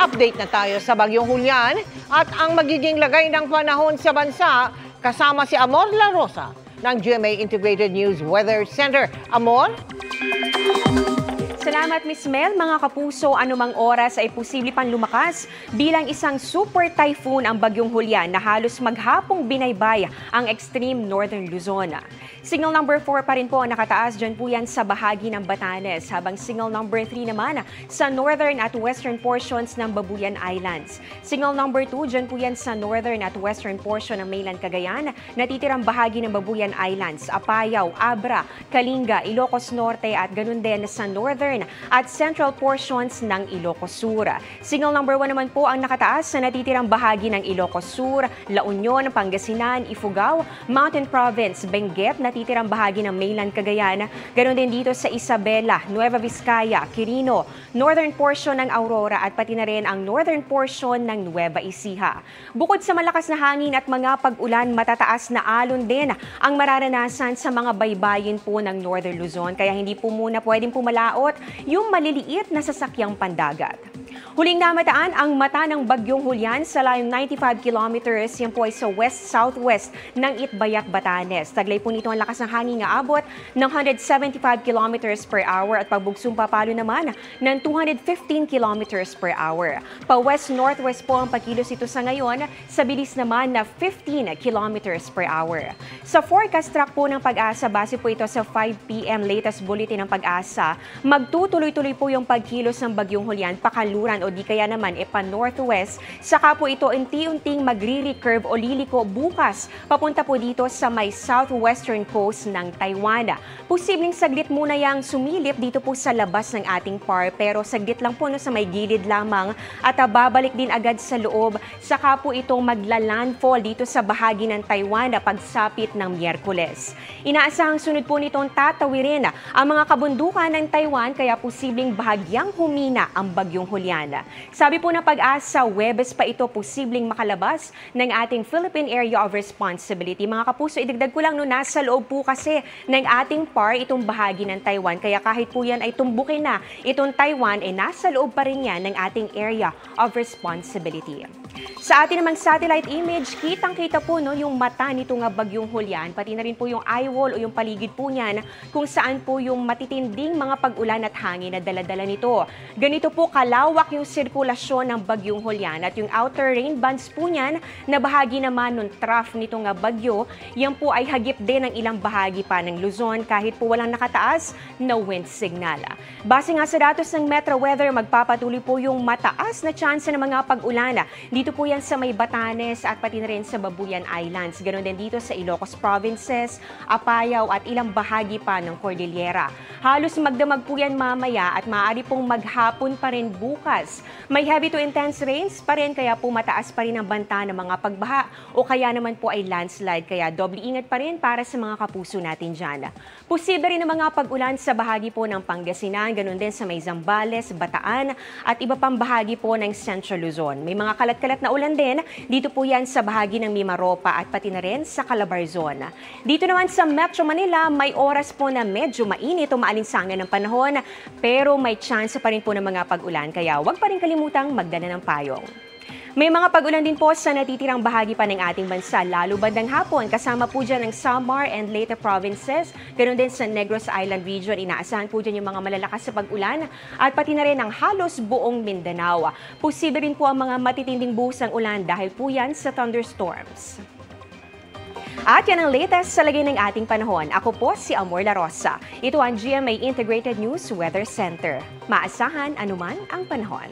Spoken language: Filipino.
update na tayo sa Bagyong Julian at ang magiging lagay ng panahon sa bansa kasama si Amor La Rosa ng GMA Integrated News Weather Center. Amor? Salamat, Miss Mel. Mga kapuso, anumang oras ay posible pang lumakas bilang isang super typhoon ang Bagyong Julian na halos maghapong binaybay ang extreme northern Luzon. Signal number 4 pa rin po ang nakataas dyan po yan sa bahagi ng Batanes, habang signal number 3 naman sa northern at western portions ng Babuyan Islands. Signal number 2 dyan po yan sa northern at western portion ng mainland Cagayan, natitirang bahagi ng Babuyan Islands, Apayao, Abra, Kalinga, Ilocos Norte at ganun din sa northern at central portions ng Ilocos Sur. Signal number 1 naman po ang nakataas sa natitirang bahagi ng Ilocos Sur, La Union, Pangasinan, Ifugao, Mountain Province, Benguet, natitirang bahagi ng mainland Cagayan, ganoon din dito sa Isabela, Nueva Vizcaya, Quirino, northern portion ng Aurora at pati na rin ang northern portion ng Nueva Ecija. Bukod sa malakas na hangin at mga pag-ulan, matataas na alon din ang mararanasan sa mga baybayin po ng northern Luzon, kaya hindi po muna pwedeng pumalaot yung maliliit na sasakyang pandagat. Huling namataan ang mata ng Bagyong Julian sa layong 95 kilometers, yan po ay sa west-southwest ng Itbayat, Batanes. Taglay po nito ang lakas ng hangin nga abot ng 175 kilometers per hour at pagbugsong papalo naman ng 215 kilometers per hour. Pa-west-northwest po ang pagkilos ito sa ngayon sa bilis naman na 15 kilometers per hour. Sa forecast track po ng Pag-asa, base po ito sa 5 p.m. latest bulletin ng Pag-asa, magtutuloy-tuloy po yung pagkilos ng Bagyong Julian pakaluran o di kaya naman pa-northwest, saka po ito unti-unting magre-recurve o liliko bukas papunta po dito sa may southwestern coast ng Taiwan. Posibleng saglit muna yang sumilip dito po sa labas ng ating PAR, pero saglit lang po sa may gilid lamang at babalik din agad sa loob, saka po itong magla-landfall dito sa bahagi ng Taiwan pagsapit ng Miyerkules. Inaasahang sunod po nitong tatawirin ang mga kabundukan ng Taiwan, kaya posibleng bahagyang humina ang Bagyong Julian. Sabi po ng Pag-asa, Huwebes pa ito posibleng makalabas ng ating Philippine Area of Responsibility. Mga kapuso, idagdag ko lang, nasa loob po kasi ng ating PAR itong bahagi ng Taiwan. Kaya kahit po yan ay tumbukin na itong Taiwan, nasa loob pa rin yan ng ating Area of Responsibility. Sa ating namang satellite image, kitang-kita po yung mata nito nga Bagyong Julian, pati na rin po yung eye wall o yung paligid po niyan kung saan po yung matitinding mga pag-ulan at hangin na dala-dala nito. Ganito po kalawak yung sirkulasyon ng Bagyong Julian at yung outer rain bands po niyan na bahagi naman ng trough nito nga bagyo, yan po ay hagip din ng ilang bahagi pa ng Luzon kahit po walang nakataas na wind signal. Base nga sa datos ng Metro Weather, magpapatuloy po yung mataas na tsansa ng mga pag-ulan. Dito po yan sa may Batanes at pati na rin sa Babuyan Islands. Ganon din dito sa Ilocos Provinces, Apayao at ilang bahagi pa ng Cordillera. Halos magdamag po yan mamaya at maaari pong maghapon pa rin bukas. May heavy to intense rains pa rin, kaya po mataas pa rin ang banta ng mga pagbaha o kaya naman po ay landslide. Kaya doble ingat pa rin para sa mga kapuso natin dyan. Posible rin ang mga pag-ulan sa bahagi po ng Pangasinan, ganon din sa may Zambales, Bataan at iba pang bahagi po ng Central Luzon. May mga kalat-kalat na ulan din, dito po yan sa bahagi ng Mimaropa at pati na rin sa Calabarzon. Dito naman sa Metro Manila, may oras po na medyo mainit o maalinsangan ng panahon, pero may chance pa rin po ng mga pag-ulan, kaya huwag pa rin kalimutang magdala ng payong. May mga pag-ulan din po sa natitirang bahagi pa ng ating bansa, lalo bandang hapon. Kasama po dyan ang Samar and Leyte provinces, ganoon din sa Negros Island region. Inaasahan po dyan yung mga malalakas sa pag-ulan at pati na rin ang halos buong Mindanao. Posible rin po ang mga matitinding buhos ng ulan dahil po yan sa thunderstorms. At yan ang latest sa lagay ng ating panahon. Ako po si Amor La Rosa. Ito ang GMA Integrated News Weather Center. Maasahan anuman ang panahon.